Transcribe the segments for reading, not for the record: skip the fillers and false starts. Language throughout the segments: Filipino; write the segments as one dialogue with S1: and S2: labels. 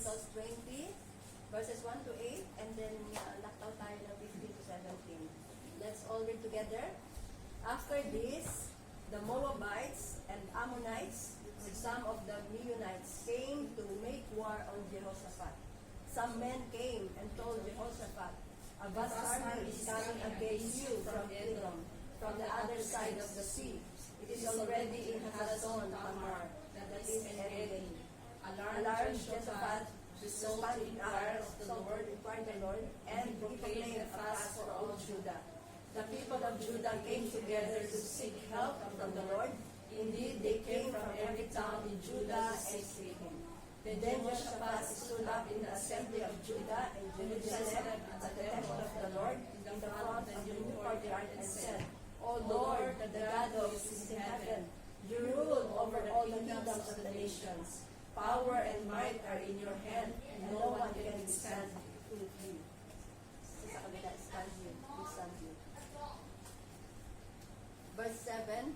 S1: Chronicles 20, verses 1 to 8, and then knocked out tayo ng 15 to 17. Let's all read together. After this, the Moabites and Ammonites, with some of the Meunites, came to make war on Jehoshaphat. Some men came and told Jehoshaphat, "A vast army is coming against you from Edom, from the other side of the sea. It is already in Hazazon Tamar, that is Engedi." Alarmed Jehoshaphat, the prayer of the Lord, inquired the Lord, and he proclaimed a fast for all Judah. The people of Judah came together to seek help from the Lord. Indeed, they came from every town in Judah and seek him. Then Jehoshaphat stood up in the assembly of Judah and Jerusalem at the temple of the Lord in the front of the new courtyard and said, "O Lord, the God of heaven, you rule over all the kingdoms of the nations. Power and might are in your hand, and no one can withstand you." Sa kabila, stand you. Verse 7,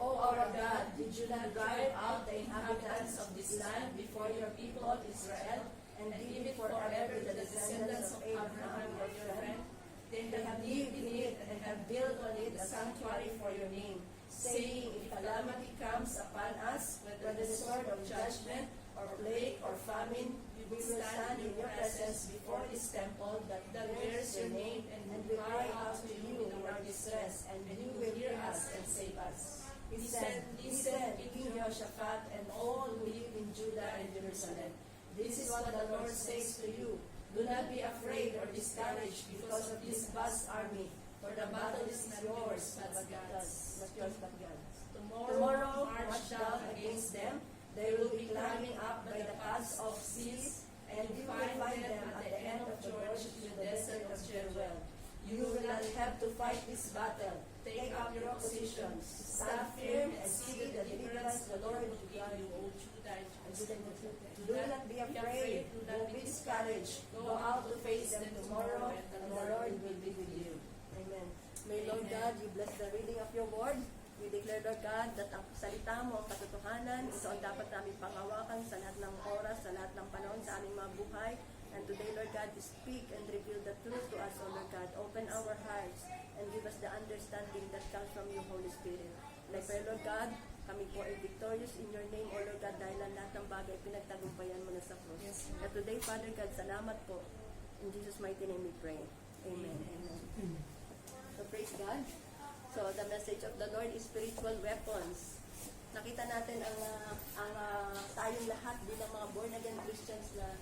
S1: "O our God, did you not drive out the inhabitants of this land before your people Israel, and give it forever to the descendants of Abraham your friend? They have lived in it and have built on it a sanctuary for your name, saying, if calamity comes upon us, whether the sword of judgment, or plague, or famine, we will stand in your presence before this temple that bears your name, and will cry out to you in our distress, and you will hear us and save us." He said, "Listen, King Jehoshaphat, and all who live in Judah and Jerusalem. This is what the Lord says to you. Do not be afraid or discouraged because of this vast army, for the battle is not yours, but God's. Tomorrow march down against them. They will be climbing up by the paths of seas, and you will find them at the end of Jordan in the desert of Jeruel. You will not have to fight this battle. Take up your positions, stand firm, and see the deliverance the Lord will give you, O Judah and Jerusalem. Do not be afraid, do not be discouraged. Go out to face them tomorrow, and the Lord will be with you." Amen. May Lord God, you bless the reading of your word. We declare, Lord God, that ang salita mo, ang katotohanan, ito ang dapat namin panghawakan sa lahat ng oras, sa lahat ng panahon, sa aming mga buhay. And today, Lord God, speak and reveal the truth to us, O Lord God. Open our hearts and give us the understanding that comes from your Holy Spirit. And I pray, Lord God, kami po ay victorious in your name, O Lord God, dahil ang lahat ng bagay pinagtagumpayan mo na sa cross. Yes. And today, Father God, salamat po. In Jesus' mighty name we pray. Amen. Amen. So praise God. So the message of the Lord is spiritual weapons. Nakita natin ang tayong lahat bilang mga born again Christians na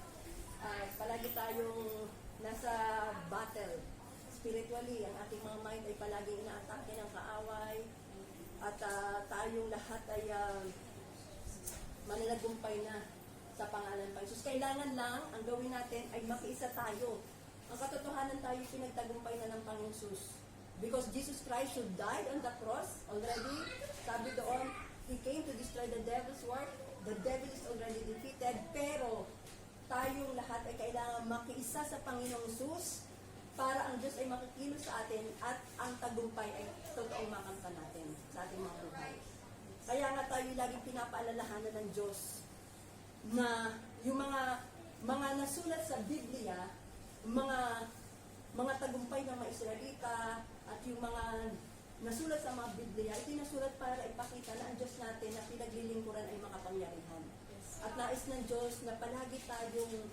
S1: palagi tayong nasa battle. Spiritually, ang ating mga mind ay palaging inaatake ng kaaway at tayong lahat ay mananagumpay na sa pangalan ng Jesus. Kailangan lang, ang gawin natin ay makiisa tayo. Ang katotohanan tayo pinagtagumpay na ng Panginoon Jesus. Because Jesus Christ who died on the cross already, sabi doon, He came to destroy the devil's work. The devil is already defeated. Pero tayong lahat ay kailangan makiisa sa Panginoong Jesus para ang Diyos ay makikilos sa atin at ang tagumpay ay totoong makamtan natin sa ating mga buhay. Kaya nga tayo laging pinapaalalahanan ng Diyos na yung mga nasulat sa Biblia, mga tagumpay ng mga Israelita at yung mga nasulat sa mga Biblia, ito nasulat para ipakita na ang Diyos natin na pinaglilingkuran ay makapangyarihan. At nais ng Diyos na palagi tayong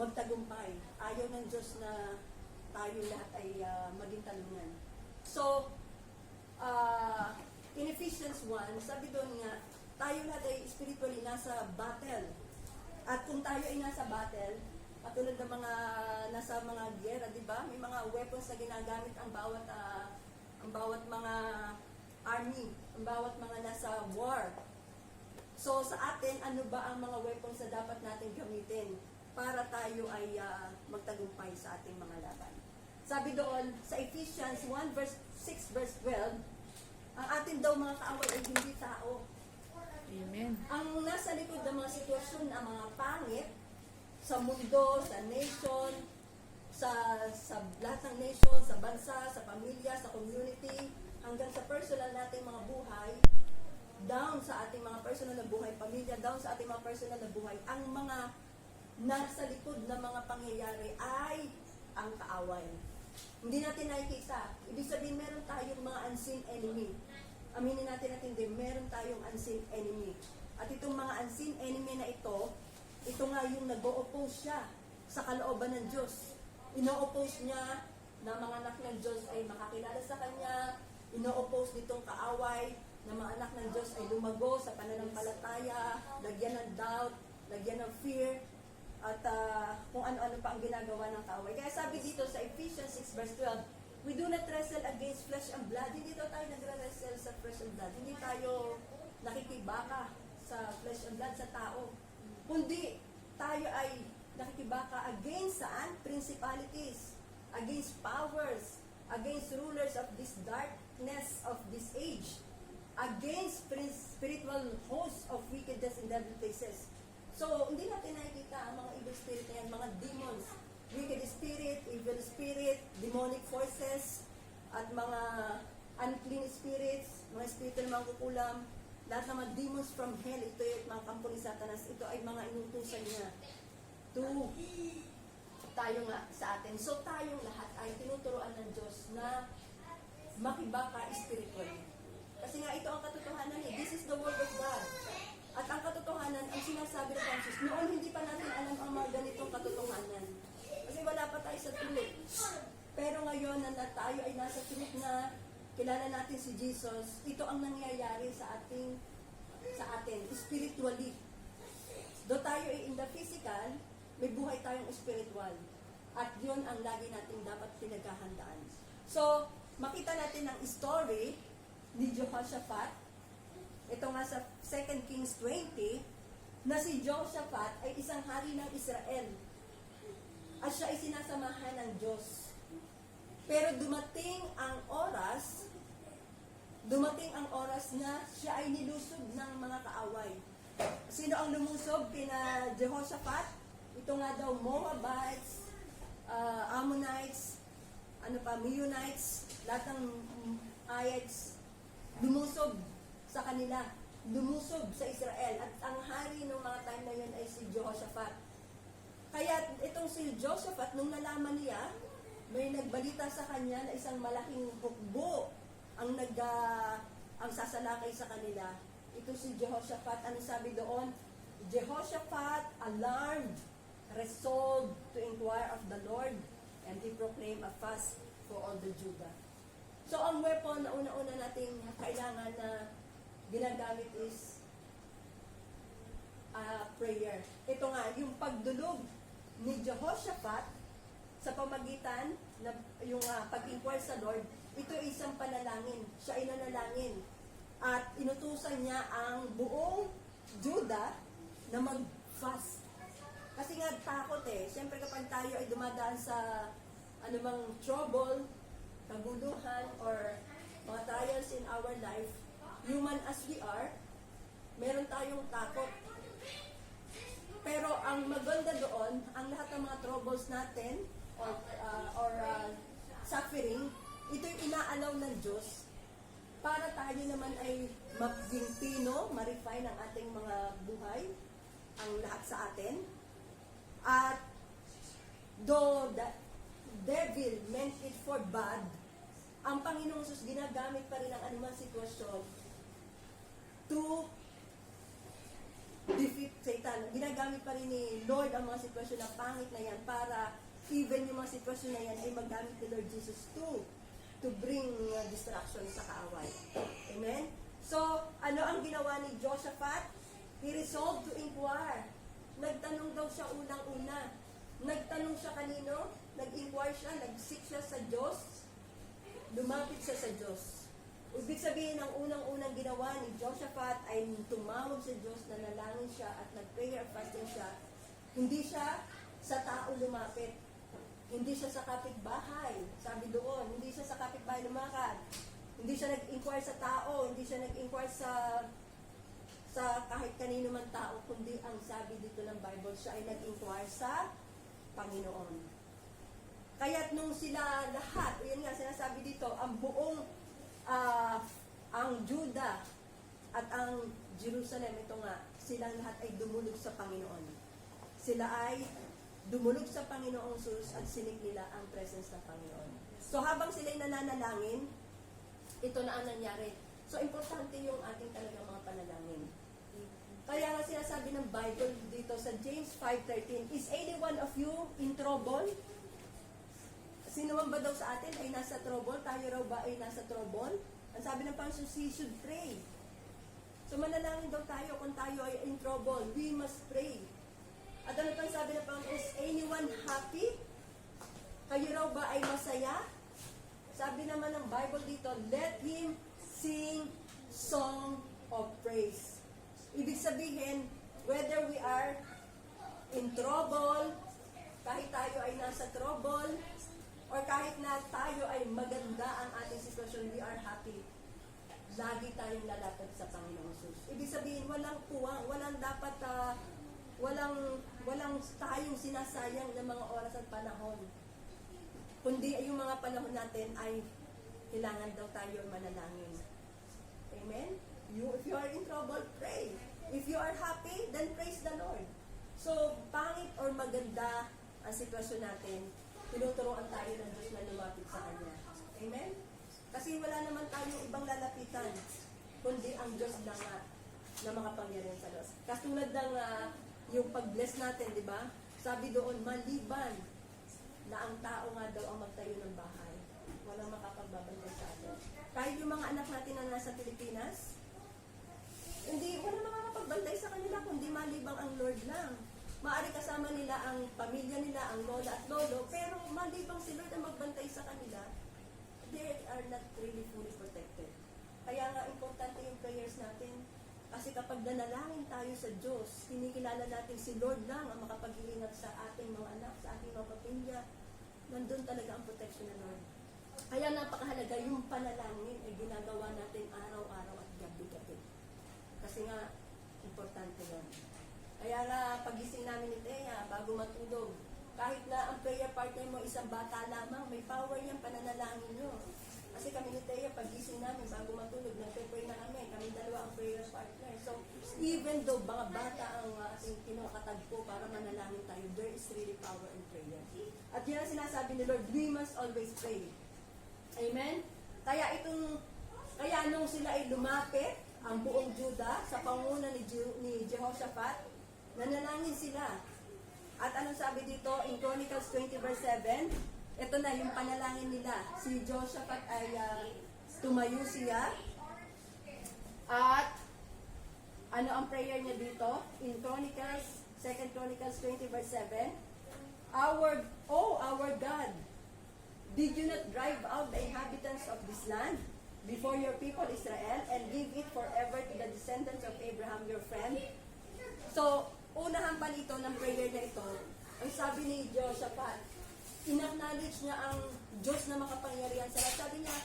S1: magtagumpay. Ayaw ng Diyos na tayo lahat ay maging talungan. So, in Ephesians 1, sabi doon nga, tayo lahat ay spiritually nasa battle. At kung tayo ay nasa battle, katulad ng mga nasa mga giyera, di ba? May mga weapons na ginagamit ang bawat mga army, ang bawat mga nasa war. So sa atin, ano ba ang mga weapons na dapat natin gamitin para tayo ay magtagumpay sa ating mga laban? Sabi doon sa Ephesians 1 verse 6 verse 12, ang atin daw mga kaaway ay hindi tao.
S2: Amen.
S1: Ang nasa likod ng mga sitwasyon na mga pangit sa mundo, sa nation, sa lahat ng nation, sa bansa, sa pamilya, sa community, hanggang sa personal nating mga buhay, down sa ating mga personal na buhay, pamilya, down sa ating mga personal na buhay, ang mga nasa likod na mga pangyayari ay ang kaaway. Hindi natin nakikita. Ibig sabihin, meron tayong mga unseen enemy. Aminin natin hindi, meron tayong unseen enemy. At itong mga unseen enemy na ito nga yung nag-o-oppose siya sa kalooban ng Diyos. Ino-oppose niya na mga anak ng Diyos ay makakilala sa Kanya. Ino-oppose nitong kaaway na mga anak ng Diyos ay lumago sa pananampalataya, lagyan ng doubt, lagyan ng fear, at kung ano-ano pa ang ginagawa ng kaaway. Kaya sabi dito sa Ephesians 6 verse 12, we do not wrestle against flesh and blood. Hindi daw tayo nagre-wrestle sa flesh and blood. Hindi tayo nakikibaka sa flesh and blood, sa tao. Kundi tayo ay nakikibaka against saan? Principalities, against powers, against rulers of this darkness of this age, against spiritual hosts of wickedness in heavenly places. So, hindi natin nakikita ang mga evil spirit na yan, mga demons, wicked spirit, evil spirit, demonic forces, at mga unclean spirits, mga espiritu na mga kukulam, lahat ng mga demons from hell, ito yung mga kampo ni Satanas, ito ay mga inutusan niya to tayo nga sa atin. So, tayong lahat ay tinuturoan ng Diyos na makibaka spiritually. Kasi nga ito ang katotohanan eh. This is the word of God. At ang katotohanan, ang sinasabi ng Francis, noon hindi pa natin alam ang mga ganitong katotohanan. Kasi wala pa tayo sa tulog. Pero ngayon na tayo ay nasa tulog na kilala natin si Jesus, ito ang nangyayari sa atin, spiritually. Do tayo ay in the physical, may buhay tayong spiritual. At yun ang lagi natin dapat pinaghahandaan. So, makita natin ang story ni Jehoshaphat. Ito nga sa 2 Kings 20, na si Jehoshaphat ay isang hari ng Israel. At siya ay sinasamahan ng Diyos. Pero dumating ang oras na siya ay nilusob ng mga kaaway. Sino ang lumusob kina Jehoshaphat? Ito nga daw, Moabites, Ammonites, Meunites, lahat ng Ayites, lumusob sa kanila, lumusob sa Israel. At ang hari ng mga time na yun ay si Jehoshaphat. Kaya itong si Jehoshaphat, nung nalaman niya, may nagbalita sa kanya na isang malaking hukbo ang sasalakay sa kanila. Ito si Jehoshaphat, ano sabi doon? Jehoshaphat, alarmed, resolved to inquire of the Lord, and he proclaimed a fast for all the Judah. So, ang weapon na una-una nating kailangan na ginagamit is prayer. Ito nga, yung pagdulog ni Jehoshaphat sa pamagitan na yung pag-inquire sa Lord, ito ay isang panalangin. Siya ay nanalangin. At inutusan niya ang buong Judah na mag-fast. Kasi nga takot eh. Siyempre kapag tayo ay dumadaan sa anumang trouble, kaguluhan, or mga trials in our life, human as we are, meron tayong takot. Pero ang maganda doon, ang lahat ng mga troubles natin, or suffering, ito'y inaalaw ng Diyos para tayo naman ay maging pino, ma-refine ang ating mga buhay, ang lahat sa atin. At though the devil meant it for bad, ang Panginoong Jesus ginagamit pa rin ang anumang sitwasyon to defeat Satan. Ginagamit pa rin ni Lord ang mga sitwasyon na pangit na yan para even yung mga sitwasyon na yan ay magamit ni Lord Jesus to bring distraction sa kaaway. Amen? So, ano ang ginawa ni Jehoshaphat? He resolved to inquire. Nagtanong daw siya unang-una. Nagtanong siya kanino? Nag-inquire siya, nag-seek siya sa Diyos. Lumapit siya sa Diyos. Ibig sabihin, ang unang-unang ginawa ni Jehoshaphat ay tumawag sa Diyos, nanalangin siya at nag-prayer fasting siya. Hindi siya sa tao lumapit. Hindi siya sa kapitbahay. Sabi doon, hindi siya sa kapitbahay lumakad. Hindi siya nag-inquire sa tao. Hindi siya nag-inquire sa kahit kanino man tao, kundi ang sabi dito ng Bible, siya ay nag-inquire sa Panginoon. Kaya't nung sila lahat, yan nga sinasabi dito, ang buong ang Judah At ang Jerusalem, ito nga, silang lahat ay dumulog sa Panginoon. Sila ay dumulog sa Panginoong Jesus at sinik nila ang presence ng Panginoon. So habang sila'y nananalangin, ito na ang nangyari. So importante yung ating talagang mga panalangin. Kaya nga sinasabi ng Bible dito sa James 5:13, is any one of you in trouble? Sino man ba daw sa atin ay nasa trouble? Tayo raw ba ay nasa trouble? Ang sabi ng Panginoon, he should pray. So manalangin daw tayo kung tayo ay in trouble. We must pray. At ano pang sabi ng Panginoon, is anyone happy? Kayo raw ba ay masaya? Sabi naman ng Bible dito, let him sing song of praise. Ibig sabihin, whether we are in trouble, kahit tayo ay nasa trouble, or kahit na tayo ay maganda ang ating sitwasyon, we are happy. Lagi tayong lalapit sa Panginoong Jesus. Ibig sabihin, walang puwang, walang dapat, walang tayong sinasayang ng mga oras at panahon. Kundi yung mga panahon natin ay kailangan daw tayo manalangin. Amen? If you are in trouble, pray. If you are happy, then praise the Lord. So, pangit or maganda ang sitwasyon natin, tinuturuan tayo ng Diyos na lumapit sa Kanya. Amen? Kasi wala naman tayong ibang lalapitan, kundi ang Diyos lang na makapangyarihan sa Diyos. Katulad ng yung pag-bless natin, di ba? Sabi doon, maliban na ang tao nga daw ang magtayo ng bahay. Walang makapagbabantay sa atin. Kahit yung mga anak natin na nasa Pilipinas, walang makakapagbantay sa kanila, kundi malibang ang Lord lang. Maari kasama nila ang pamilya nila, ang lola at lolo, pero malibang si Lord ang magbantay sa kanila, they are not really fully protected. Kaya nga, importante yung prayers natin. Kasi kapag nanalangin tayo sa Diyos, kinikilala natin si Lord lang ang makapag-iingat sa ating mga anak, sa ating mga pamilya, nandun talaga ang protection ng Lord. Kaya napakahalaga yung panalangin ay ginagawa natin araw-araw at gabi-gabi. Kasi nga, importante yun. Kaya nga, pagising namin ni Thea, bago matulog, kahit na ang prayer partner mo isang bata lamang, may power yung pananalangin nyo. Kasi kami ni Thea, pagising namin, bago matulog, nagpe-pray na kami dalawa ang prayer partner. So, even though mga bata ang ating kinakatagpo para manalangin tayo, there is really power in prayer. At yan ang sinasabi ni Lord, we must always pray. Amen? Kaya nung sila ay lumapit, ang buong Juda, sa panguna ni Jehoshaphat, nanalangin sila. At anong sabi dito, in Chronicles 20 verse 7, ito na yung panalangin nila. Si Jehoshaphat ay tumayo siya. At ano ang prayer niya dito? In Chronicles, 2 Chronicles 20 verse 7, our God, did you not drive out the inhabitants of this land before your people Israel and give it forever to the descendants of Abraham your friend? So, unahan pa nito ng prayer na ito, ang sabi ni Jehoshaphat, in-acknowledge niya ang Diyos na makapangyarihan sa lahat. Sabi niya,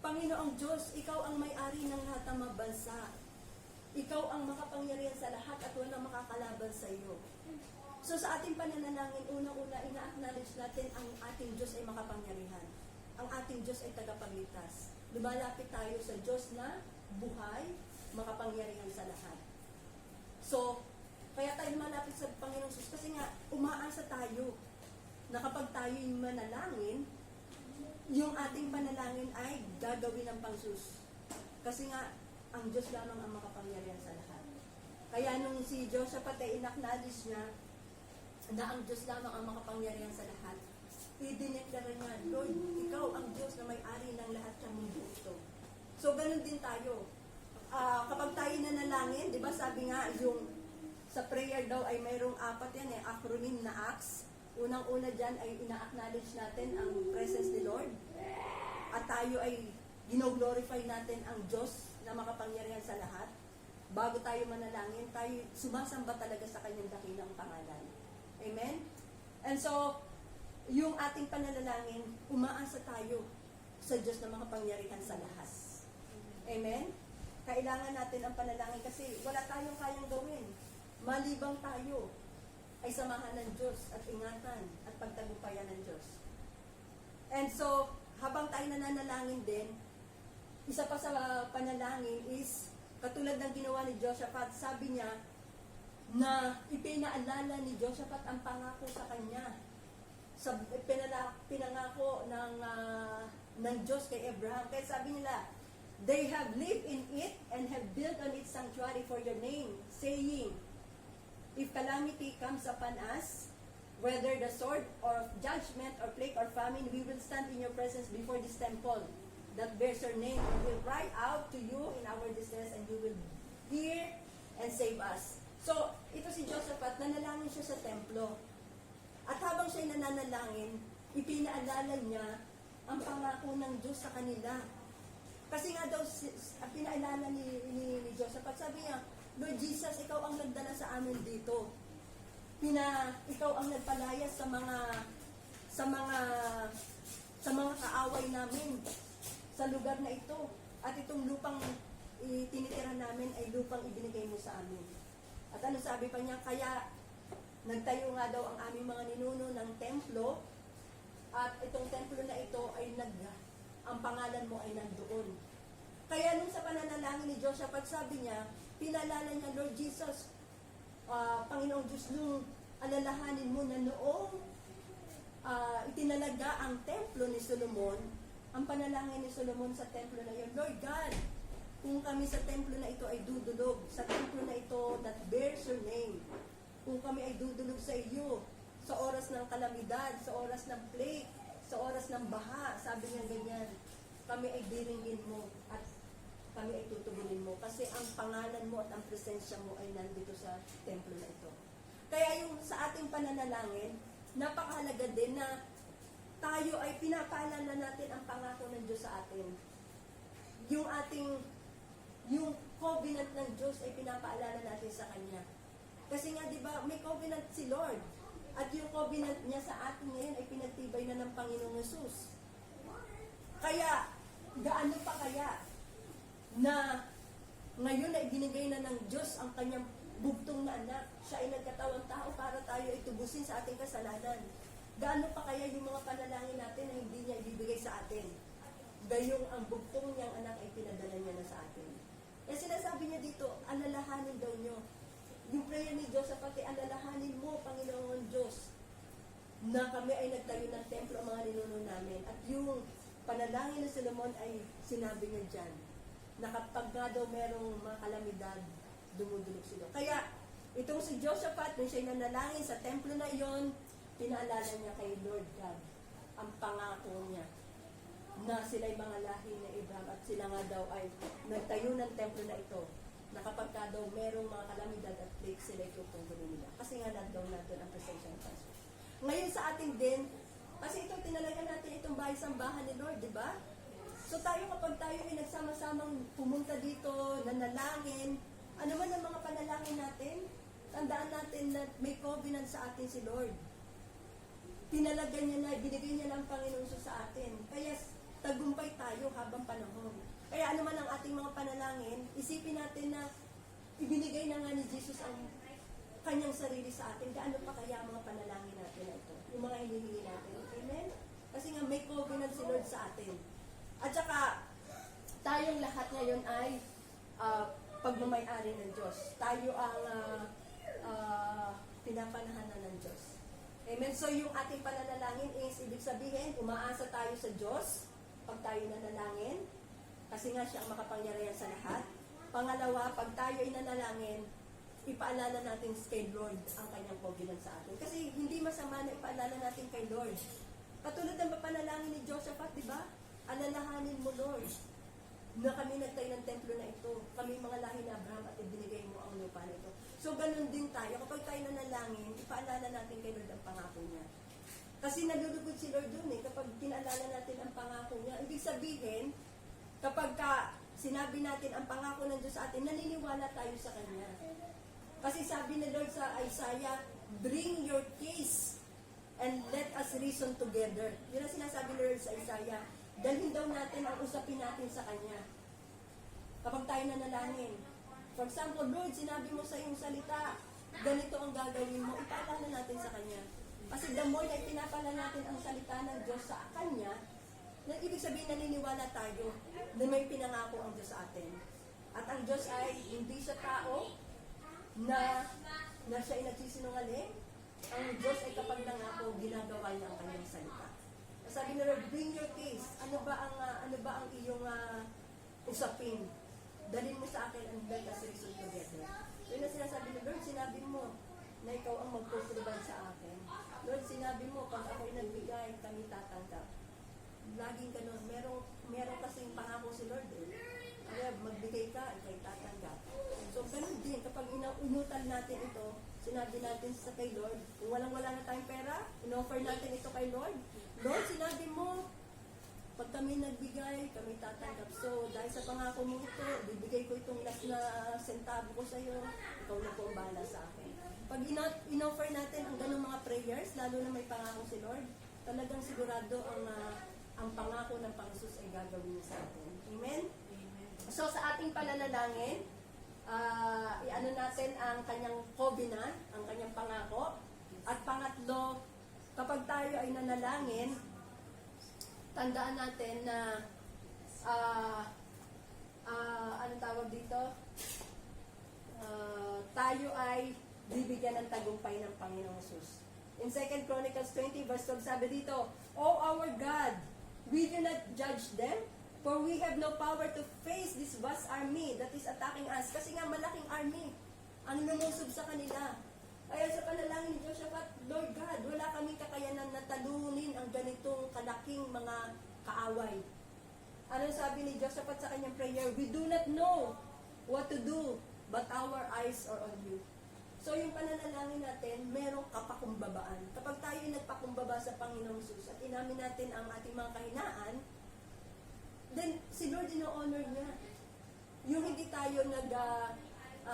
S1: Panginoong Diyos, ikaw ang may-ari ng lahat ng mga bansa. Ikaw ang makapangyarihan sa lahat at walang makakalaban sa iyo. So sa ating pananalangin, unang-una, ina-acknowledge natin ang ating Diyos ay makapangyarihan. Ang ating Diyos ay tagapagligtas. Lumalapit tayo sa Diyos na buhay, makapangyarihan sa lahat. So, kaya tayo lumalapit sa Panginoong Diyos kasi nga, umaasa tayo na kapag tayo yung manalangin, yung ating panalangin ay gagawin ng Panginoon. Kasi nga, ang Diyos lamang ang makapangyarihan sa lahat. Kaya nung si Jehoshaphat ay in-acknowledge niya na ang Diyos lamang ang makapangyarihan sa lahat, i-dineclare niya, Lord, ikaw ang Diyos na may-ari ng lahat ng mundo ito. So, ganun din tayo. Kapag tayo nanalangin, di ba sabi nga, yung sa prayer daw ay mayroong 4 yan, acronym na acts. Unang-una dyan ay ina-acknowledge natin ang presence ni Lord. At tayo ay gino-glorify natin ang Diyos na makapangyarihan sa lahat. Bago tayo manalangin, tayo sumasamba talaga sa kanyang dakilang pangalan. Amen? And so, yung ating pananalangin, umaasa tayo sa Diyos na makapangyarihan sa lahat. Amen? Kailangan natin ang panalangin kasi wala tayong kayang gawin. Malibang tayo ay samahan ng Diyos at ingatan at pagtagumpayan ng Diyos. And so, habang tayo nananalangin din, isa pa sa panalangin is Katulad ng ginawa ni Jehoshaphat, sabi niya na ipinaalala ni Jehoshaphat ang pangako sa kanya. Pinangako ng Diyos kay Abraham. Kaya sabi nila, they have lived in it and have built on its sanctuary for your name, saying, if calamity comes upon us, whether the sword or judgment or plague or famine, we will stand in your presence before this temple that bears your name, and will cry out to you in our distress, and you will hear and save us. So, ito si Jehoshaphat, nanalangin siya sa templo. At habang siya'y nananalangin, ipinaalala niya ang pangako ng Diyos sa kanila. Kasi nga daw, pinaalala ni Jehoshaphat, sabi niya, Lord Jesus, ikaw ang nagdala sa amin dito. Ikaw ang nagpalayas sa mga kaaway namin sa lugar na ito. At itong lupang tinitira namin ay lupang ibinigay mo sa amin. At ano sabi pa niya, kaya nagtayo nga daw ang aming mga ninuno ng templo, at itong templo na ito ay ang pangalan mo ay nandoon. Kaya nung sa pananalangin ni Jehoshaphat, sabi niya, pinalala niya, Lord Jesus, Panginoong Diyos, nung alalahanin mo na noong itinalaga ang templo ni Solomon, ang panalangin ni Solomon sa templo na yun, Lord God, kung kami sa templo na ito ay dudulog, sa templo na ito that bears your name, kung kami ay dudulog sa iyo, sa oras ng kalamidad, sa oras ng plague, sa oras ng baha, sabi niya ganyan, kami ay diringin mo at kami ay tutugunin mo kasi ang pangalan mo at ang presensya mo ay nandito sa templo na ito. Kaya yung sa ating pananalangin, napakahalaga din na tayo ay pinapaalala natin ang pangako ng Diyos sa atin. Yung covenant ng Diyos ay pinapaalala natin sa Kanya. Kasi nga, di ba, may covenant si Lord. At yung covenant niya sa atin ngayon ay pinagtibay na ng Panginoong Yesus. Kaya, gaano pa kaya na ngayon ay binigay na ng Diyos ang kanyang bugtong na anak. Siya ay nagkatawang tao para tayo ay tubusin sa ating kasalanan. Gaano pa kaya yung mga panalangin natin na hindi niya ibibigay sa atin? Gayong ang bugtong niyang anak ay pinadala niya na sa atin. Kaya sinasabi niya dito, alalahanin daw niyo. Yung prayer ni Jehoshaphat ay alalahanin mo, Panginoon Diyos, na kami ay nagtayo ng templo ang mga ninuno namin. At yung panalangin ni Solomon ay sinabi niya dyan, na kapag nga daw merong mga kalamidad, dumudulog sila. Kaya, itong si Jehoshaphat, nung siya'y nanalangin sa templo na iyon, pinaalala niya kay Lord God ang pangako niya na sila'y mga lahi ni Abraham at sila nga daw ay nagtayo ng templo na ito na kapag ka daw merong mga kalamidad at plague, sila'y tutungkulin nila. Kasi nga nandoon natin ang presensya ng Diyos. Ngayon sa atin din, kasi ito tinalaga natin itong bahay-sambahan ni Lord, di ba? So tayo kapag tayo ay nagsama-samang pumunta dito, nanalangin, ano man ang mga panalangin natin, tandaan natin na may covenant sa atin si Lord. Tinalaga niya na, binigay niya ng Panginoon sa atin. Kaya tagumpay tayo habang panahon. Kaya ano man ang ating mga panalangin, isipin natin na ibinigay na nga ni Jesus ang kanyang sarili sa atin. Gaano pa kaya ang mga panalangin natin na ito? Yung mga hinihingi natin. Amen? Kasi nga may covenant si Lord sa atin. At saka, tayong lahat ngayon ay pagmamay-ari ng Diyos. Tayo ang pinapanahanan ng Diyos. Amen? So, yung ating pananalangin is, ibig sabihin, umaasa tayo sa Diyos pag tayo nanalangin. Kasi nga siya ang makapangyarihan sa lahat. Pangalawa, pag tayo ay nanalangin, ipaalala natin kay Lord ang kanyang covenant sa atin. Kasi hindi masama na ipaalala natin kay Lord. Katulad ng panalangin ni Jehoshaphat, di ba? Alalahanin mo, Lord, na kami nagtayo ng templo na ito. Kami mga lahi na Abraham at ibinigay mo ang lupa na ito. So, ganun din tayo. Kapag tayo nanalangin, ipaalala natin kay Lord ang pangako niya. Kasi nalulugod si Lord dun kapag kinaalala natin ang pangako niya. Ibig sabihin, kapag sinabi natin ang pangako ng Diyos sa atin, naniniwala tayo sa Kanya. Kasi sabi ni Lord sa Isaiah, bring your case and let us reason together. Yun ang sinasabi ni Lord sa Isaiah. Dalhin daw natin ang usapin natin sa Kanya. Kapag tayo nanalangin. For example, Lord, sinabi mo sa iyong salita, ganito ang gagawin mo, ipaalala natin sa Kanya. Kasi the more na ipinapala natin ang salita ng Diyos sa Kanya, na ibig sabihin naniniwala tayo na may pinangako ang Diyos sa atin. At ang Diyos ay hindi siya tao na siya ay nagsisinungaling. Ang Diyos ay kapag nangako, ginagawa niya ang kanyang salita. Sabi ni Lord, bring your case. Ano ba ang iyong usapin? Dalhin mo sa akin and let us reason together. So yun na sinasabi ni Lord, sinabi mo na ikaw ang magpo-provide sa akin. Lord, sinabi mo, pag ako'y nagbigay, kami tatanggap. Laging ganun. Meron kasing pangako si Lord eh. Kaya magbigay ka, ikay tatanggap. So ganun din, kapag inutal natin ito, sinabi natin sa kay Lord, kung walang-wala na tayong pera, in-offer natin ito kay Lord. Lord, sinabi mo, pag kami nagbigay, kami tatanggap. So, dahil sa pangako mo ito, bibigay ko itong last na sentabo ko sa iyo, ikaw na po ang bahala sa akin. Pag in-offer natin ang ganung mga prayers, lalo na may pangako si Lord, talagang sigurado ang pangako ng Panginoon ay gagawin niya sa atin. Amen? So, sa ating pananalangin, iano natin ang kanyang covenant, ang kanyang pangako. At pangatlo, kapag tayo ay nanalangin, tandaan natin na ano tawag dito? Tayo ay bibigyan ng tagumpay ng Panginoong Jesus. In 2 Chronicles 20 verse 12, sabi dito, O our God, we do not judge them, for we have no power to face this vast army that is attacking us. Kasi nga malaking army ang lumusob sa kanila. Kaya sa panalangin ni Jehoshaphat, Lord God, wala kaming kakayanan na talunin ang ganitong kalaking mga kaaway. Ano sabi ni Jehoshaphat sa kanyang prayer? We do not know what to do, but our eyes are on you. So yung pananalangin natin, merong kapakumbabaan. Kapag tayo nagpakumbaba sa Panginoong Jesus at inamin natin ang ating mga kahinaan, then si Lord ino-honor niya. Yung hindi tayo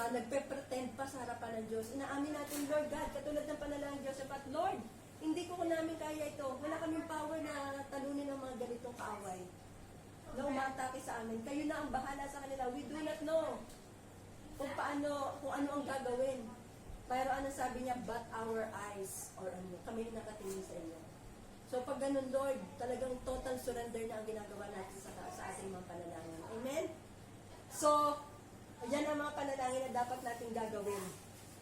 S1: nagpe-pretend pa sa harapan ng Diyos. Inaamin natin, Lord God, katulad ng panalangin Diyos, at Lord, hindi ko namin kaya ito. Wala kaming power na talunin ng mga ganitong kaaway na umatake sa amin. Kayo na ang bahala sa kanila. We do not know kung ano ang gagawin. Pero ano sabi niya, but our eyes or ano, kami nakatingin sa inyo. So pag ganun, Lord, talagang total surrender na ang ginagawa natin sa ating mga panalangin. Amen? So, yan ang mga panalangin na dapat natin gagawin.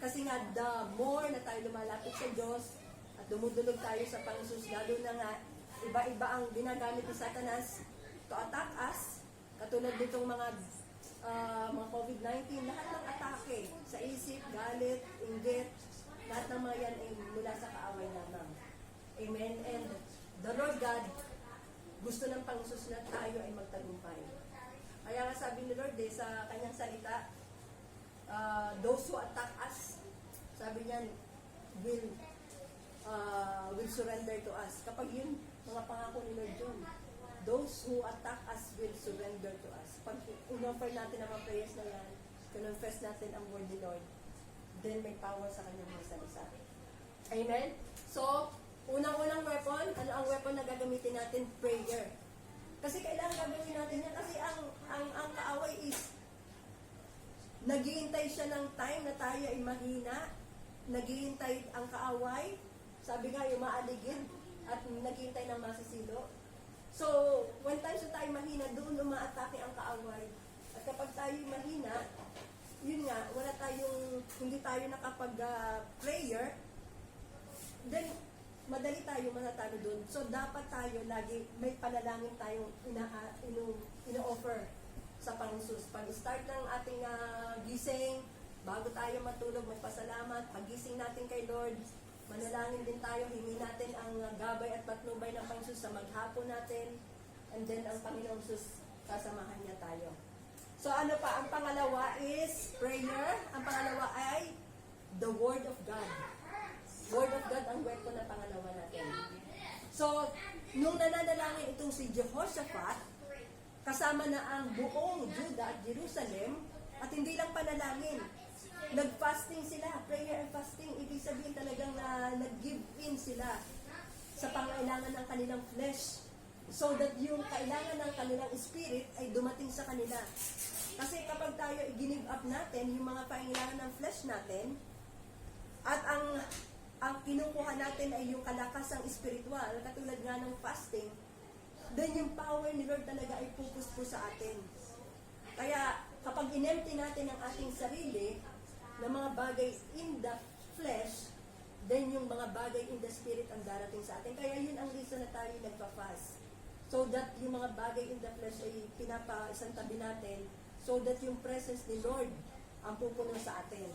S1: Kasi nga, the more na tayo lumalapit sa Diyos at dumudulog tayo sa Panginoon, lalo na nga, iba-iba ang ginagamit ni Satanas to attack us, katulad nitong mga COVID-19, lahat ng atake sa isip, galit, inggit, lahat ng mga yan ay mula sa kaaway lamang. Amen? And the Lord God, gusto ng Panginoon na tayo ay magtagumpay. Kaya nga sabi ni Lord sa kanyang salita, those who attack us, sabi niya, will surrender to us. Kapag yun, mga pangako ni Lord yun, those who attack us will surrender to us. Pag in-offer natin ang mga prayers na yan, confess natin ang word ni Lord, then may power sa kanyang mga salita. Amen? So, unang-unang weapon, ano ang weapon na gagamitin natin? Prayer. Kasi kailangan gagawin natin yan. Kasi ang kaaway is, naghihintay siya ng time na tayo ay mahina. Naghihintay ang kaaway. Sabi nga, yung maaligid. At naghihintay ng masisilo. So, when tayo sa tayo mahina, doon umaatake ang kaaway. At kapag tayo mahina, yun nga, hindi tayo nakapag-prayer, then, madali tayo matatalo doon. So, dapat tayo lagi, may panalangin tayong ino-offer sa Panginoon. Pag-start ng ating gising, bago tayo matulog, may pasalamat. Pag-gising natin kay Lord, manalangin din tayo, hingi natin ang gabay at patnubay ng Panginoon sa maghapon natin. And then, ang Panginoon Jesus, sasamahan niya tayo. So, ano pa? Ang pangalawa is prayer. Ang pangalawa ay the Word of God. Word of God ang weapon na pangalawa natin. So, nung nananalangin itong si Jehoshaphat, kasama na ang buong Juda at Jerusalem, at hindi lang panalangin, nag-fasting sila, prayer and fasting. Ibig sabihin talagang nag-give in sila sa pangailangan ng kanilang flesh, so that yung kailangan ng kanilang spirit ay dumating sa kanila. Kasi kapag tayo i-give up natin yung mga pangailangan ng flesh natin, at ang kinukuha natin ay yung kalakasang spiritual, katulad nga ng fasting, then yung power ni Lord talaga ay focus po sa atin. Kaya, kapag inempty natin ang ating sarili ng mga bagay in the flesh, then yung mga bagay in the spirit ang darating sa atin. Kaya yun ang reason na tayo nagpa-fast. So that yung mga bagay in the flesh ay isang tabi natin, so that yung presence ni Lord ang pupuno sa atin.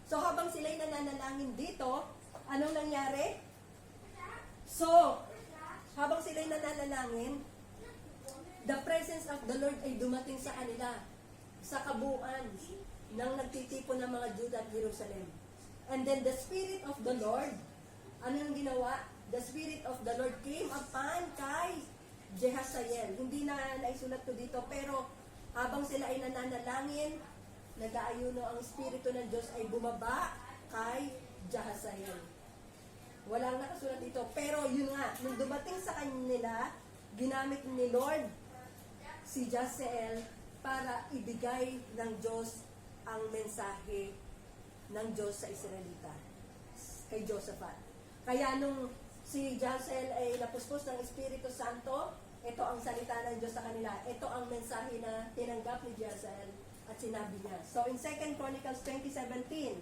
S1: So habang sila'y nananalangin dito, anong nangyari? So, habang sila'y nananalangin, the presence of the Lord ay dumating sa kanila, sa kabuuan ng nagtitipon ng mga Juda at Jerusalem. And then the Spirit of the Lord, ano yung ginawa? The Spirit of the Lord came upon kay Jehaziel. Hindi na naisulat ko dito, pero habang sila ay nananalangin, nag-aayuno, ang Espiritu ng Diyos ay bumaba kay Jehaziel. Walang nakasulat dito. Pero yun nga, nung dumating sa kanila, ginamit ni Lord si Jehaziel para ibigay ng Diyos ang mensahe ng Diyos sa Israelita, kay Josaphat. Kaya nung si Jehaziel ay napuspos ng Espiritu Santo, ito ang salita ng Diyos sa kanila. Ito ang mensahe na tinanggap ni Jehaziel at sinabi niya. So in 2 Chronicles 20:17,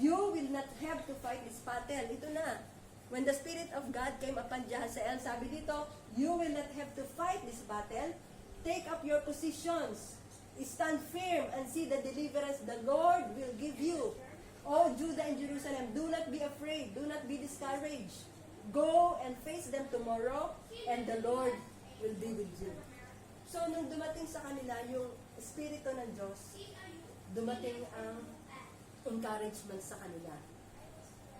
S1: you will not have to fight this battle. Ito na. When the Spirit of God came upon Jehaziel, sabi dito, you will not have to fight this battle. Take up your positions. Stand firm and see the deliverance the Lord will give you. O Judah and Jerusalem, do not be afraid. Do not be discouraged. Go and face them tomorrow and the Lord will be with you. So, nung dumating sa kanila yung Espiritu ng Diyos, dumating ang encouragement sa kanila.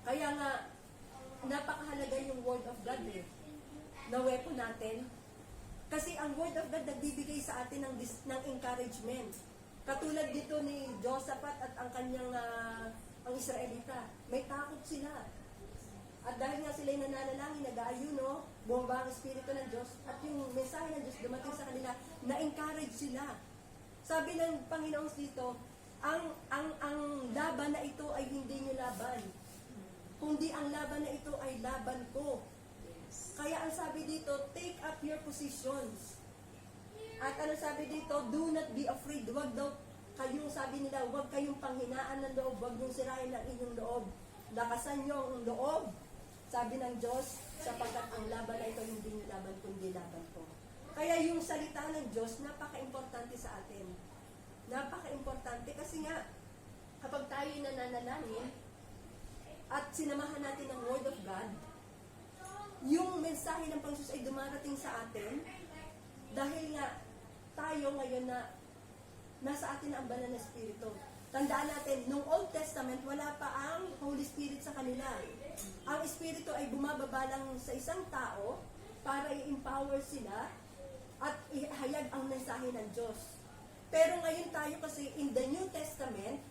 S1: Kaya nga, napakahalaga yung Word of God na weapon natin. Kasi ang Word of God nagbibigay sa atin ng encouragement. Katulad dito ni Josaphat at ang kanyang ang Israelita. May takot sila. At dahil nga sila'y nananalangin, nag-aayuno, bumaba ang Espiritu ng Diyos, at yung mensahe ng Diyos dumating sa kanila, na-encourage sila. Sabi ng Panginoon dito, ang laban na ito ay hindi niyo laban. Kundi ang laban na ito ay laban ko. Kaya ang sabi dito, take up your positions. At ano sabi dito, do not be afraid. Huwag daw kayong, sabi nila, huwag kayong panghinaan ng loob, huwag niyong sirain ang inyong loob. Lakasan niyo ang loob, sabi ng Diyos, sapagkat ang laban na ito hindi laban kundi laban ko. Kaya yung salita ng Diyos, napaka-importante sa atin. Napaka-importante kasi nga, kapag tayo nananalangin, at sinamahan natin ng Word of God, yung mensahe ng Panginoon ay dumarating sa atin dahil nga tayo ngayon na nasa atin ang banal na Espiritu. Tandaan natin, nung Old Testament, wala pa ang Holy Spirit sa kanila. Ang Espiritu ay bumababa lang sa isang tao para i-empower sila at ihayag ang mensahe ng Diyos. Pero ngayon tayo kasi in the New Testament,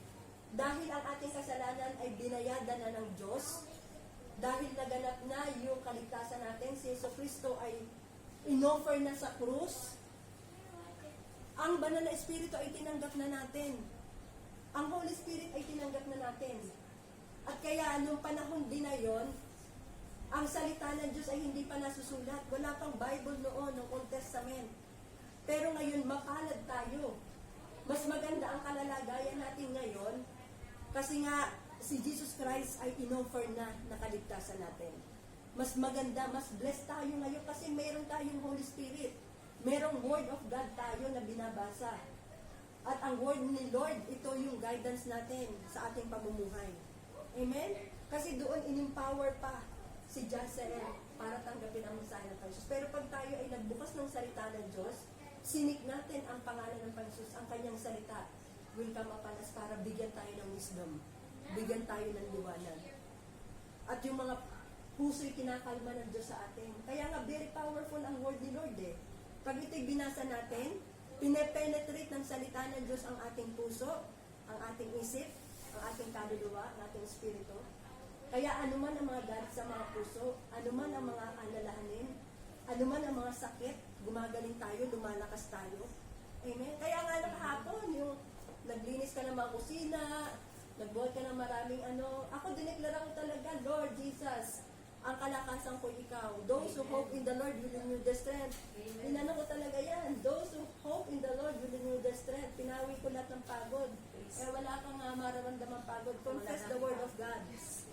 S1: dahil ang ating kasalanan ay binayadan na ng Diyos, dahil naganap na yung kaligtasan natin, si Jesucristo ay inoffer na sa krus, ang banal na Espiritu ay tinanggap na natin. Ang Holy Spirit ay tinanggap na natin. At kaya, nung panahon din na yon, ang salita ng Diyos ay hindi pa nasusulat. Wala pang Bible noon, ng Old Testament. Pero ngayon, mapalad tayo. Mas maganda ang kalalagayan natin ngayon kasi nga, si Jesus Christ ay inoffer na nakaligtasan natin. Mas maganda, mas blessed tayo ngayon kasi meron tayong Holy Spirit. Merong Word of God tayo na binabasa. At ang Word ni Lord, ito yung guidance natin sa ating pamumuhay. Amen? Kasi doon in-empower pa si Jehaziel para tanggapin ang mensahe ng Panginoon. Pero pag tayo ay nagbukas ng salita ng Diyos, sinik natin ang pangalan ng Panginoon, ang kanyang salita will come upon us para bigyan tayo ng wisdom. Bigyan tayo ng liwanag. At yung mga puso'y kinakalma ng Diyos sa atin. Kaya nga, very powerful ang word ni Lord Pag ito'y binasa natin, pinepenetrate ng salita ng Diyos ang ating puso, ang ating isip, ang ating kaluluwa, ang ating espiritu. Kaya anuman ang mga galit sa mga puso, anuman ang mga alalahanin, anuman ang mga sakit, gumagaling tayo, lumalakas tayo. Amen? Kaya nga nakahapon, yung naglinis ka ng mga kusina, nagbuhat ka ng maraming ako dineklara ko talaga, Lord Jesus, ang kalakasan ko ikaw. Those who hope in the Lord will renew their strength. Inano ko talaga yan. Those who hope in the Lord will renew their strength. Pinawi ko lahat ng pagod. Wala kang mararamdamang pagod. Confess the word of God.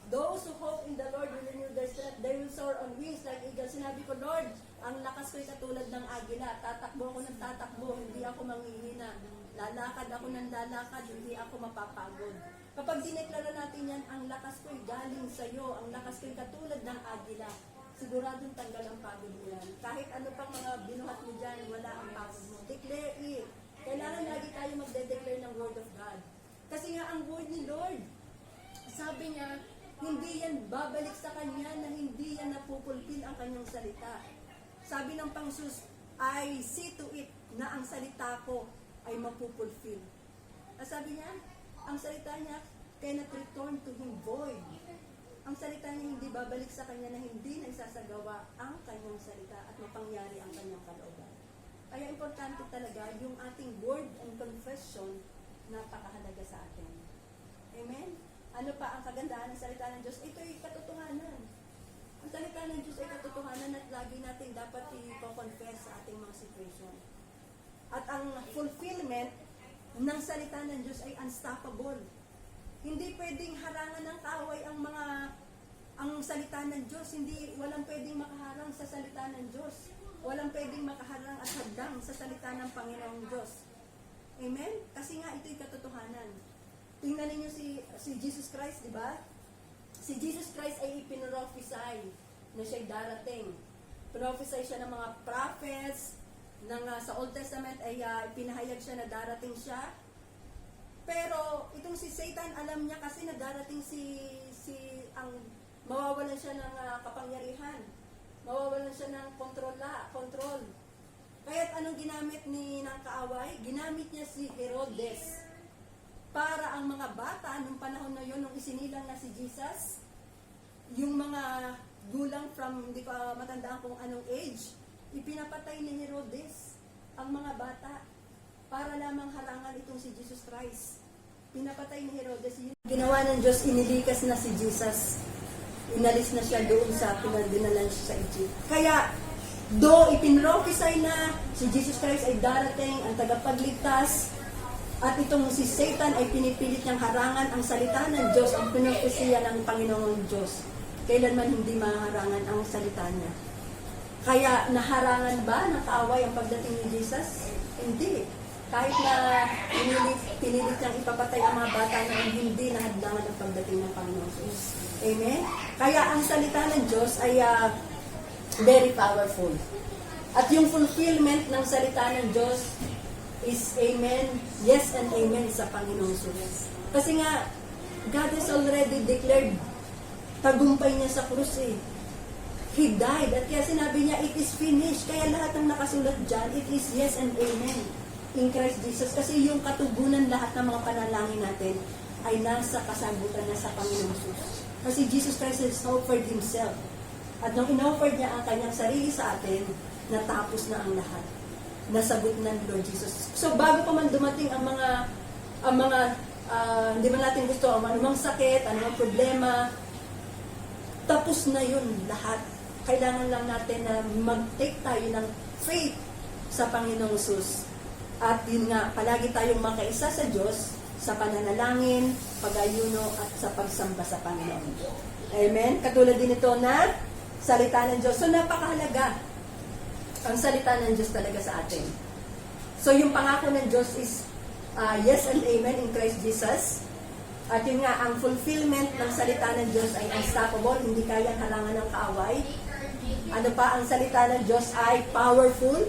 S1: Those who hope in the Lord will renew their strength. They will soar on wings like eagles. Sinabi ko, Lord, ang lakas ko'y katulad ng agila. Tatakbo ako ng tatakbo, hindi ako manghihina. Lalakad ako ng lalakad, hindi ako mapapagod. Kapag dineklara natin yan, ang lakas ko'y galing sa iyo, ang lakas ko'y katulad ng agila, siguradong tanggal ang pagod mo yan. Kahit ano pang mga binuhat mo dyan, wala ang pagod mo. Declare it. Kailangan lagi tayo magde-declare ng word of God. Kasi nga ang word ni Lord, sabi niya, hindi yan babalik sa Kanya na hindi yan napupulpil ang Kanyang salita. Sabi ng Pangsus, I see to it na ang salita ko ay mapupulfil. Sabi niya, ang salita niya cannot return to Him void. Ang salita niya hindi babalik sa Kanya na hindi na isasagawa ang Kanyang salita at mapangyari ang Kanyang kalooban. Kaya importante talaga yung ating word and confession napakahalaga sa atin. Amen? Ano pa ang kagandahan ng salita ng Diyos? Ito ay katotohanan. Ang salita ng Diyos ay katotohanan at lagi natin dapat i-confess sa ating mga situation. At ang fulfillment ng salita ng Diyos ay unstoppable. Hindi pwedeng harangan ng kaaway ang salita ng Diyos. Walang pwedeng makaharang sa salita ng Diyos. Walang pwedeng makaharang at hadlang sa salita ng Panginoong Diyos. Amen? Kasi nga ito'y katotohanan. Tingnan ninyo si Jesus Christ, di ba? Si Jesus Christ ay ipinrophesy na siya'y darating. Prophesy siya ng mga prophets, sa Old Testament ay ipinahayag siya na darating siya. Pero itong si Satan, alam niya kasi na darating mawawalan siya ng kapangyarihan. Mawawalan siya ng control. Kaya't anong ginamit ng kaaway? Ginamit niya si Herodes para ang mga bata nung panahon na yun, nung isinilang na si Jesus, yung mga gulang from, hindi pa matandaan kung anong age, ipinapatay ni Herodes ang mga bata para lamang harangan itong si Jesus Christ. Pinapatay ni Herodes. Ginawa ng Diyos, inilikas na si Jesus. Inalis na siya doon sa pinagdinalan siya sa Egypt. Kaya, ipinrophesy na si Jesus Christ ay darating, ang tagapagligtas, at itong si Satan ay pinipilit niyang harangan ang salita ng Diyos, ang pinopesya ng Panginoong Diyos. Kailanman hindi maharangan ang salita niya. Kaya naharangan ba ng kaaway ang pagdating ni Jesus? Hindi. Kahit na pinilit niyang ipapatay ang mga bata na hindi nahadlangan ang pagdating ng Panginoong Diyos. Amen? Kaya ang salita ng Diyos ay very powerful. At yung fulfillment ng salita ng Diyos is amen, yes and amen sa Panginoong Diyos. Kasi nga, God has already declared tagumpay niya sa krus eh. He died. At kaya sinabi niya, it is finished. Kaya lahat ng nakasulat dyan, it is yes and amen in Christ Jesus. Kasi yung katugunan lahat ng mga panalangin natin ay nasa kasagutan na sa Panginoong Diyos. Kasi Jesus Christ has offered Himself. At nung in-offer niya ang kanyang sarili sa atin, natapos na ang lahat. Nasagot ng Lord Jesus. So bago pa man dumating ang mga hindi man natin gusto, anumang sakit, anumang problema, tapos na yun lahat. Kailangan lang natin na mag-take tayo ng faith sa Panginoong Jesus. At yun nga, palagi tayong makaisa sa Diyos sa pananalangin, pag-ayuno at sa pagsamba sa Panginoon. Amen? Katulad din ito na salita ng Diyos. So napakahalaga ang salita ng Diyos talaga sa atin. So yung pangako ng Diyos is yes and amen in Christ Jesus. At yun nga, ang fulfillment ng salita ng Diyos ay unstoppable, hindi kayang halangan ng kaaway. Ano pa, ang salita ng Diyos ay powerful.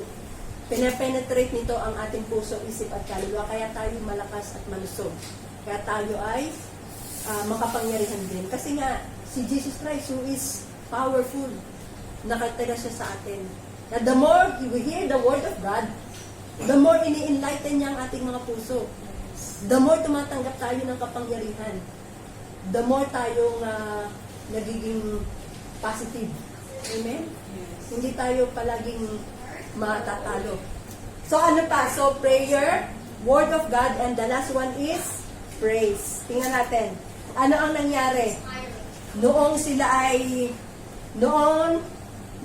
S1: Pinapenetrate nito ang ating puso, isip at kaluluwa. Kaya tayo malakas at malusog. Kaya tayo ay makapangyarihan din. Kasi nga, si Jesus Christ who is powerful, nakatira siya sa atin. Na the more we hear the word of God, the more ini-enlighten niya ang ating mga puso. The more tumatanggap tayo ng kapangyarihan, the more tayong nagiging positive. Amen? Yes. Hindi tayo palaging matatalo. So ano pa? So prayer, word of God, and the last one is praise. Tingnan natin. Ano ang nangyari? Noong sila ay Noon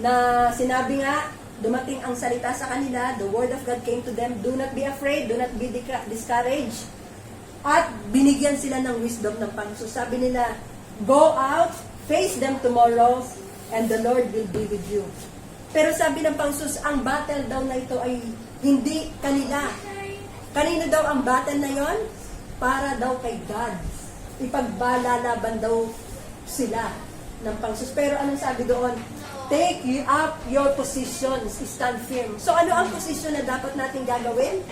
S1: na sinabi nga, dumating ang salita sa kanila, the word of God came to them, do not be afraid, do not be discouraged. At binigyan sila ng wisdom ng Panginoon. Sabi nila, go out, face them tomorrow, and the Lord will be with you. Pero sabi ng Panginoon, ang battle daw na ito ay hindi kanila. Kanino daw ang battle na yon? Para daw kay God. Ipagbalalaban daw sila ng Panginoon. Pero anong sabi doon? Take up your positions, stand firm. So ano ang posisyon na dapat natin gagawin?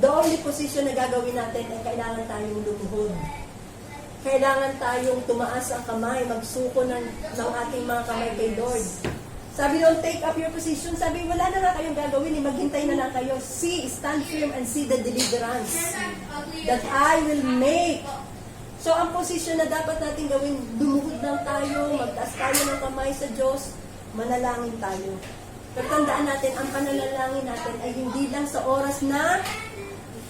S1: The only position na gagawin natin ay kailangan tayong lumuhod. Kailangan tayong tumaas ang kamay, magsuko ng ating mga kamay kay Lord. Sabi doon, take up your position. Sabi, wala na nga kayong gagawin, maghintay na lang kayo. See, stand firm and see the deliverance that I will make. So ang posisyon na dapat natin gawin, lumuhod lang tayo, magtaas tayo ng kamay sa Diyos, manalangin tayo. Pero tandaan natin, ang pananalangin natin ay hindi lang sa oras na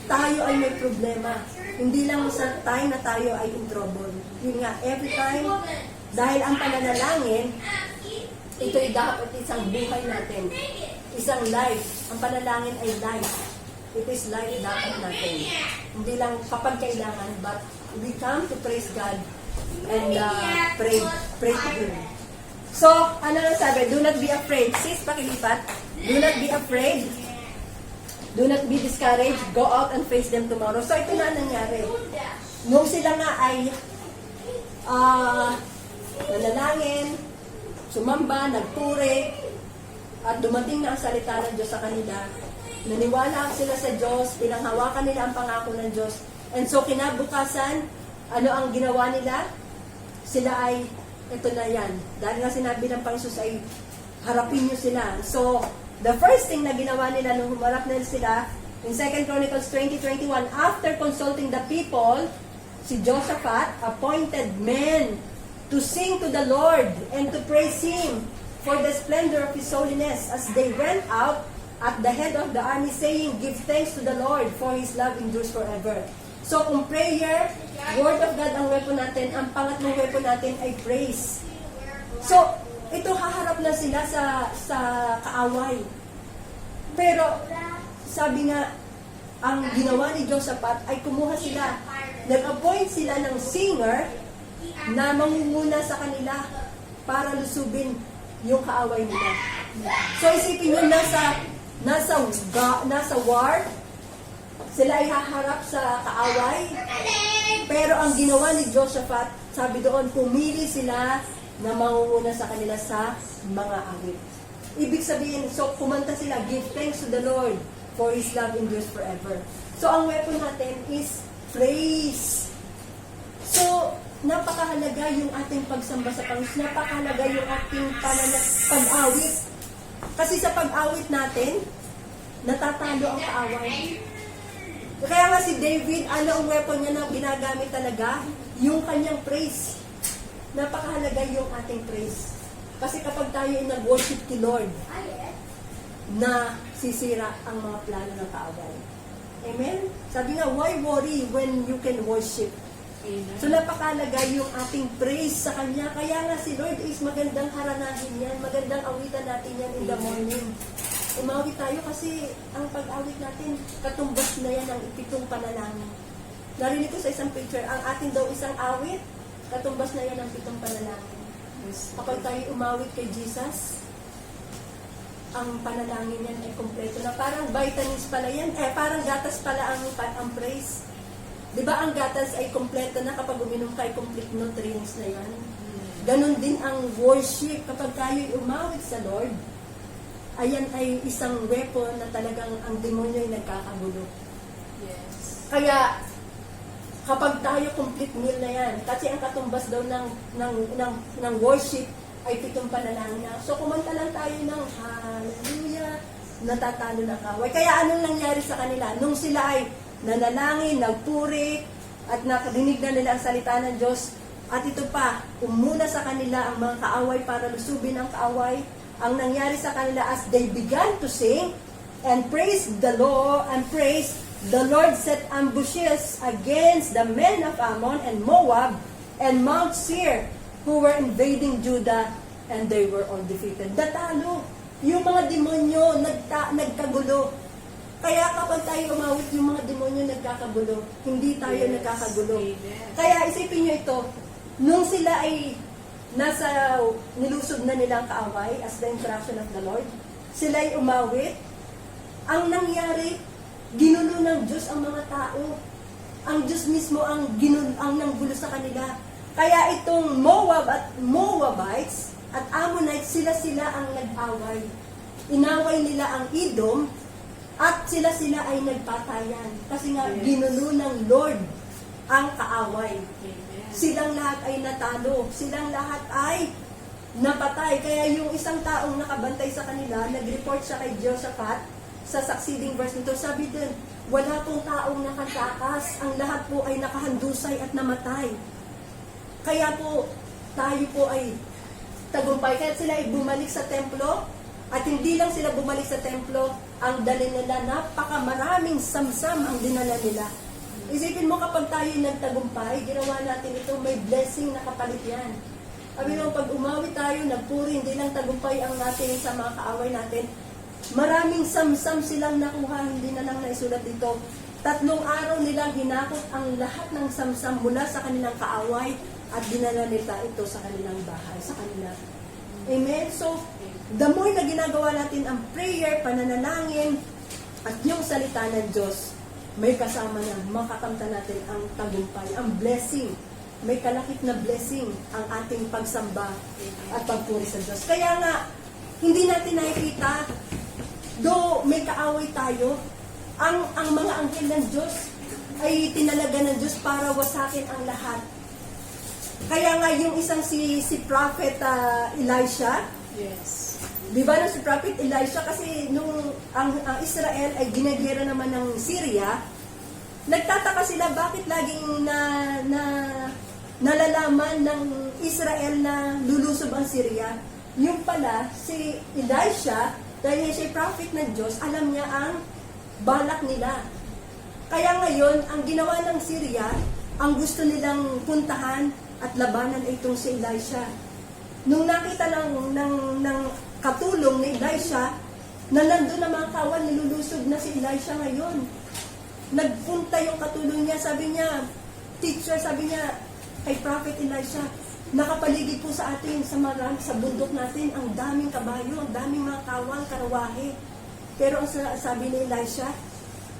S1: tayo ay may problema. Hindi lang sa time na tayo ay in trouble. Yun nga, every time, dahil ang pananalangin, ito ay dapat isang buhay natin. Isang life. Ang panalangin ay life. It is life dapat natin. Hindi lang kapag kailangan, but we come to praise God and pray to Him. So, ano lang sabi? Do not be afraid. Sis, pakilipat. Do not be afraid. Do not be discouraged. Go out and face them tomorrow. So, ito na nangyari. Nung sila nga ay nanalangin, sumamba, nagpuri, at dumating na ang salita ng Diyos sa kanila, naniwala sila sa Diyos, pinanghawakan nila ang pangako ng Diyos. And so, kinabukasan, ano ang ginawa nila? Sila ay ito na yan. Dahil nga sinabi ng Panginoon ay harapin nyo sila. So, the first thing na ginawa nila nung humarap na sila, in 2 Chronicles 20:21, after consulting the people, si Jehoshaphat appointed men to sing to the Lord and to praise Him for the splendor of His holiness as they went out at the head of the army saying, give thanks to the Lord for His love endures forever. So, kung prayer, Word of God ang weapon natin, ang pangatlong weapon natin ay praise. So, ito haharap na sila sa kaaway. Pero, sabi nga, ang ginawa ni Jehoshaphat ay kumuha sila, nag-appoint sila ng singer na mangunguna sa kanila para lusubin yung kaaway nila. So, isipin nyo, nasa war, sila ay haharap sa kaaway. Pero ang ginawa ni Jehoshaphat, sabi doon, pumili sila na mangunguna sa kanila sa mga awit. Ibig sabihin, so kumanta sila, give thanks to the Lord for His love endures forever. So ang weapon natin is praise. So, napakahalaga yung ating pagsamba sa Panginoon. Napakahalaga yung ating pag-awit. Kasi sa pag-awit natin, natatalo ang kaaway. Kaya nga si David, ano ang weapon niya na ginagamit talaga? Yung kanyang praise. Napakahalaga yung ating praise. Kasi kapag tayo ay nag-worship kay Lord, na sisira ang mga plano ng kaaway. Amen? Sabi nga, why worry when you can worship? Amen. So napakahalaga yung ating praise sa Kanya. Kaya nga si Lord is magandang haranahin yan, magandang awitan natin yan in the morning. Umawit tayo kasi ang pag-awit natin, katumbas na yan ang 7 panalangin. Narinig ko sa isang picture, ang atin daw isang awit, katumbas na yan ang 7 panalangin. Kapag tayo umawit kay Jesus, ang panalangin yan ay kompleto na. Parang vitamins pala yan, parang gatas pala ang praise. Diba ang gatas ay kompleto na kapag uminom kayo, complete nutrients na yan. Ganon din ang worship. Kapag tayo umawit sa Lord, ayan ay isang weapon na talagang ang demonyo ay nagkakagulo. Yes. Kaya, kapag tayo complete meal na yan, kasi ang katumbas daw ng worship ay 7 panalangin na. So, kumanta lang tayo ng hallelujah, natatalo na kaway. Kaya anong nangyari sa kanila? Nung sila ay nanalangin, nagpuri, at nakadinig na nila ang salita ng Diyos, at ito pa, umuna sa kanila ang mga kaaway para lusubin ang kaaway. Ang nangyari sa kanila as they began to sing and praise the Lord and praise, the Lord set ambushes against the men of Ammon and Moab and Mount Seir who were invading Judah and they were all defeated. Natalo. Yung mga demonyo nagkagulo. Kaya kapag tayo umawit, yung mga demonyo nagkakagulo. Hindi tayo nagkakagulo. Kaya isipin nyo ito, nung sila ay nilusob na nilang kaaway as the instruction of the Lord, sila ay umawit, ang nangyari, ginulo ng Diyos ang mga tao. Ang Diyos mismo ang nanggulo sa kanila. Kaya itong Moab at Moabites at Ammonites, sila ang nag-away. Inaway nila ang Edom at sila ay nagpatayan. Kasi nga, ginulo ng Lord ang kaaway. Silang lahat ay natalo. Silang lahat ay napatay. Kaya yung isang taong nakabantay sa kanila, nag-report siya kay Jehoshaphat sa succeeding verse nito. Sabi din, wala pong taong nakatakas. Ang lahat po ay nakahandusay at namatay. Kaya po, tayo po ay tagumpay. Kaya sila ay bumalik sa templo. At hindi lang sila bumalik sa templo, ang dali nila, napakamaraming samsam ang dinala nila. Isipin mo kapag tayo nagtagumpay, ginawa natin ito, may blessing na kapalit yan. Sabi mo, pag umawi tayo, nagpuri, hindi lang tagumpay ang natin sa mga kaaway natin, maraming samsam silang nakuha, hindi na lang naisulat dito. 3 araw nilang hinakot ang lahat ng samsam mula sa kanilang kaaway at dinala nila ito sa kanilang bahay, sa kanila. Amen? So, the more na ginagawa natin ang prayer, pananalangin, at yung salita ng Diyos, may kasama na makakamta natin ang tagumpay, ang blessing. May kalakip na blessing ang ating pagsamba at pagpuri sa Diyos. Kaya nga, hindi natin nakikita, do may kaaway tayo, ang mga anghel ng Diyos ay tinalaga ng Diyos para wasakin ang lahat. Kaya nga yung isang si Prophet Elisha,
S2: Yes.
S1: di ba si Prophet Elisha, kasi nung ang Israel ay ginagera naman ng Syria, nagtataka sila bakit laging nalalaman ng Israel na lulusob ang Syria. Yung pala, si Elisha, dahil siya prophet ng Diyos, alam niya ang balak nila. Kaya ngayon, ang ginawa ng Syria, ang gusto nilang puntahan at labanan ay itong si Elisha. Nung nakita ng katulong ni Elisha, na nandun na mga kawan, nilulusob na si Elisha ngayon. Nagpunta yung katulong niya, sabi niya, teacher, sabi niya, kay Prophet Elisha, nakapaligid po sa atin, sa bundok natin, ang daming kabayo, ang daming mga kawang, karawahe. Pero ang sabi ni Elisha,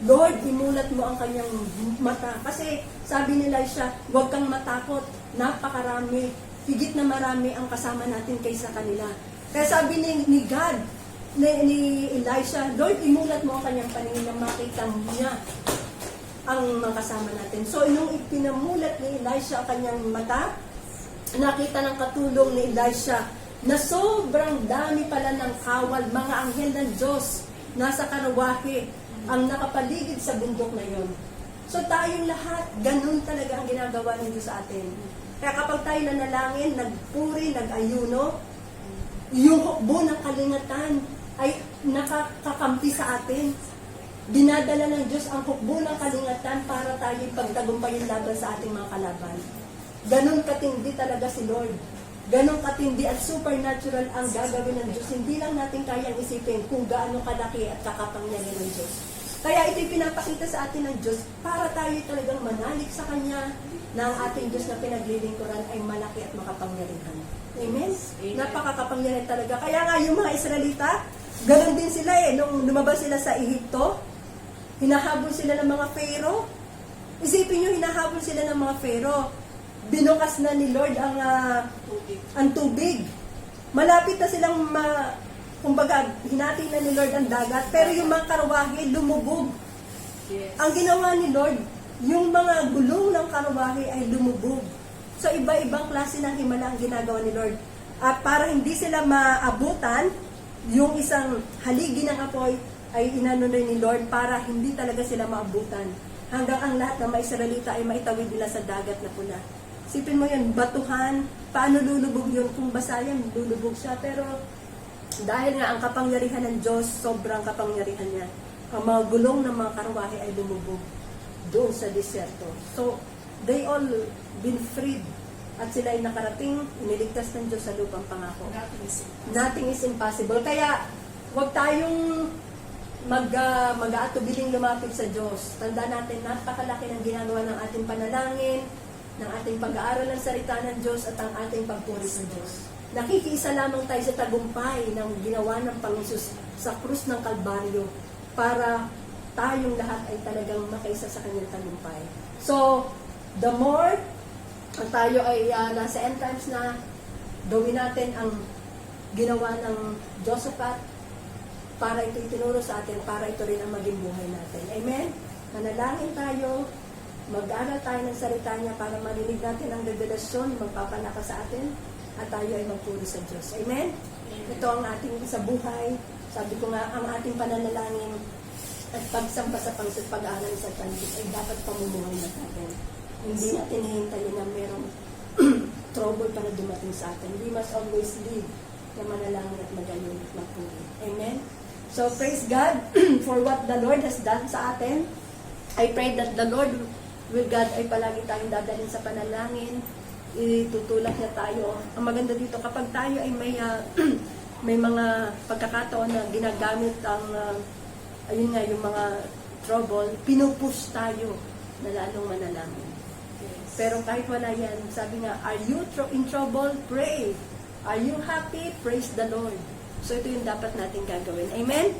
S1: Lord, imulat mo ang kanyang mata. Kasi sabi ni Elisha, huwag kang matakot, napakarami, higit na marami ang kasama natin kaysa kanila. Kaya sabi ni God, ni Elisha, Lord, imulat mo ang kanyang paningin na makita niya ang mga kasama natin. So, nung ipinamulat ni Elisha ang kanyang mata, nakita ng katulong ni Elisha na sobrang dami pala ng kawal, mga anghel ng Diyos, nasa karawahe, ang nakapaligid sa bundok na yon. So, tayong lahat, ganun talaga ang ginagawa ng Diyos sa atin. Kaya kapag tayo nanalangin, nagpuri, nag-ayuno, yung hukbo ng kalingatan ay nakakakampi sa atin. Dinadala ng Diyos ang hukbo ng kalingatan para tayo pagtagumpayin laban sa ating mga kalaban. Ganon katindi talaga si Lord. Ganon katindi at supernatural ang gagawin ng Diyos. Hindi lang natin kayang isipin kung gaano kalaki at kakapangyarihan ng Diyos. Kaya ito'y pinapakita sa atin ng Diyos para tayo talagang manalig sa Kanya na ang ating Diyos na pinaglilingkuran ay malaki at makapangyarihan. Amen?
S2: Amen.
S1: Napakakapangyarihan talaga. Kaya nga yung mga Israelita, ganon din sila nung lumabas sila sa Ehipto, hinahabol sila ng mga Pharaoh. Isipin nyo, hinahabol sila ng mga Pharaoh. Binukas na ni Lord ang tubig. Malapit na silang kumbaga, hinati na ni Lord ang dagat, pero yung mga karwahe lumubog.
S2: Yes.
S1: Ang ginawa ni Lord, yung mga gulong ng karwahe ay lumubog. So, iba-ibang klase ng himala ang ginagawa ni Lord. At para hindi sila maabutan, yung isang haligi ng apoy ay inano na ni Lord para hindi talaga sila maabutan. Hanggang ang lahat ng mga Israelita ay maitawid nila sa dagat na pula. Sipin mo yun, batuhan, paano lulubog yun? Kung basa yan, lulubog siya. Pero dahil nga ang kapangyarihan ng Diyos, sobrang kapangyarihan niya. Ang mga gulong ng mga karwahe ay lumubog doon sa disyerto. So, they all been freed at sila ay nakarating, iniligtas ng Diyos sa lupang pangako.
S2: Nothing is impossible.
S1: Nothing is impossible. Kaya, huwag tayong mag-aatubiling lumapit sa Diyos. Tanda natin, napakalaki ng ginagawa ng ating panalangin, ng ating pag-aaral ng salita ng Diyos at ang ating pagpuri sa Diyos. Nakikiisa lamang tayo sa tagumpay ng ginawa ng Panginoon sa krus ng Kalbaryo para tayong lahat ay talagang makaisa sa kanyang tagumpay. So, the more tayo ay nasa end times na, gawin natin ang ginawa ng Josaphat para ito itinuro sa atin, para ito rin ang maging buhay natin. Amen? Manalangin tayo, mag-aaral tayo ng salita niya para marinig natin ang revelasyon, magpapalakas sa atin, at tayo ay magpuri sa Diyos. Amen? Ito ang ating sa buhay. Sabi ko nga, ang ating pananalangin at pagsampa sa pag-aaral sa Diyos ay dapat pamumuhay na natin. Hindi natin hihintayin na merong trouble pa na dumating sa atin. We must always live na manalangin at magaling at magpuri. Amen? So, praise God for what the Lord has done sa atin. I pray that the Lord will God ay palagi tayong dadalhin sa panalangin. Itutulak na tayo. Ang maganda dito, kapag tayo ay may may mga pagkakataon na ginagamit ang ayun nga, yung mga trouble, pinupush tayo na lalong manalangin.
S2: Yes.
S1: Pero kahit wala yan, sabi nga, are you in trouble? Pray. Are you happy? Praise the Lord. So ito yung dapat natin gagawin. Amen?